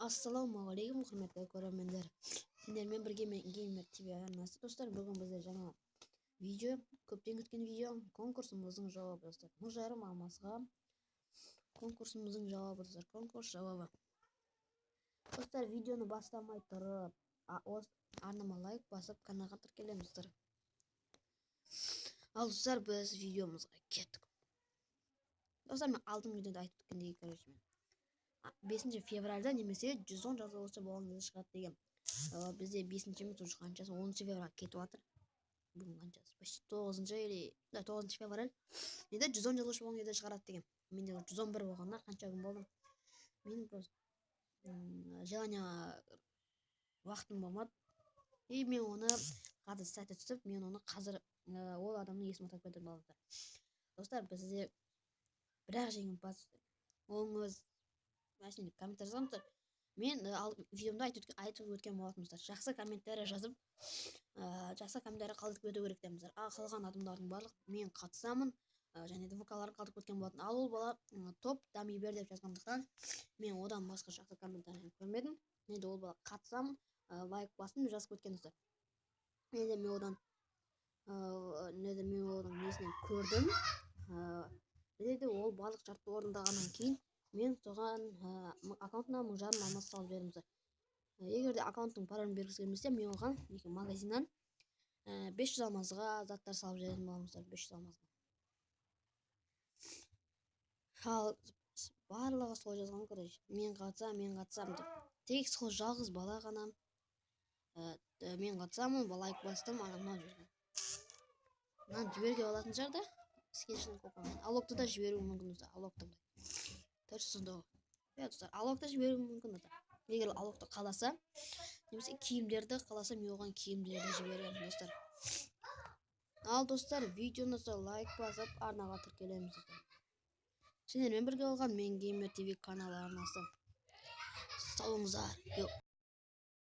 Ассалаумағалейкум, құрметті көрермендер. Сендермен бірге мен Геймер ТВ арнасы. Достар, бүгін бізде жаңа видео, көптен күткен видео, конкурсымыздың жауабы. Достар, мұжарым алмасға конкурсымыздың жауабы. Достар, конкурс жауабы. Достар, видеоны бастамай тұрып, арнама лайк басып, каналға тіркелеміз. Достар, ал достар, біз видеомызға кеттік. Достар, мен алдың видеода айтып өткендей, короче, 5 февральда немесе 110 жазылушы болған кезде шығады деген. Бізде 5 емес, уже қаншасы 10 февраль кетіп жатыр. Бүгін қаншасы? Почти 9 или 9 февраль. Енді 110 жазылушы болған кезде шығарады деген. Менде 111 болғанда қанша күн болды. Мен просто желание уақытым болмады. И мен оны қазір сәті түсіп, мен оны қазір ол адамның есімін атап кетіп балдар. Достар, бізде бірақ жеңімпаз оңыз мәселе комментарий жазыңыздар. Мен видеомда айтып өткен болатынмын. Жақсы комментарий жазып, жақсы комментарий қалдырып өту керек дейміздер. Қалған адамдардың барлық мен қатысамын, және де вокаларын қалдырып өткен болатын. Ал ол бала топ дами бер деп жазғандықтан мен одан басқа жақсы комментарий көрмедім. Енді ол бала қатысамын, лайк басын жазып өткен достар. Енді мен одан несінен көрдім. Енді ол барлық шартты орындағаннан кейін мен соған аккаунтына мұжарым алмас салып жібереміз. Егер де аккаунттың паролін бергісі келмесе, мен оған магазиннан 500 алмазға заттар салып жіберетін боламыздар. 500 алмазға. Ал барлығы сол жазған, короче, мен қатысам деп. Тек сол жалғыз бала ғана мен қатысамын, лайк бастым, анамнан жүрген. Мынаны жіберге болатын шығар да. Скетчтің копамен. Алокты да жіберуі мүмкін достар. Алокты достар, алокты жіберуі мүмкін достар. Егер алокты қаласа, немесе киімдерді қаласа, мен оған киімдерді жіберемін достар. Ал достар, видеоны лайк басып, арнаға тіркелеміз достар. Сендермен бірге болған мен Геймер ТВ каналы арнасы. Салыңыздар.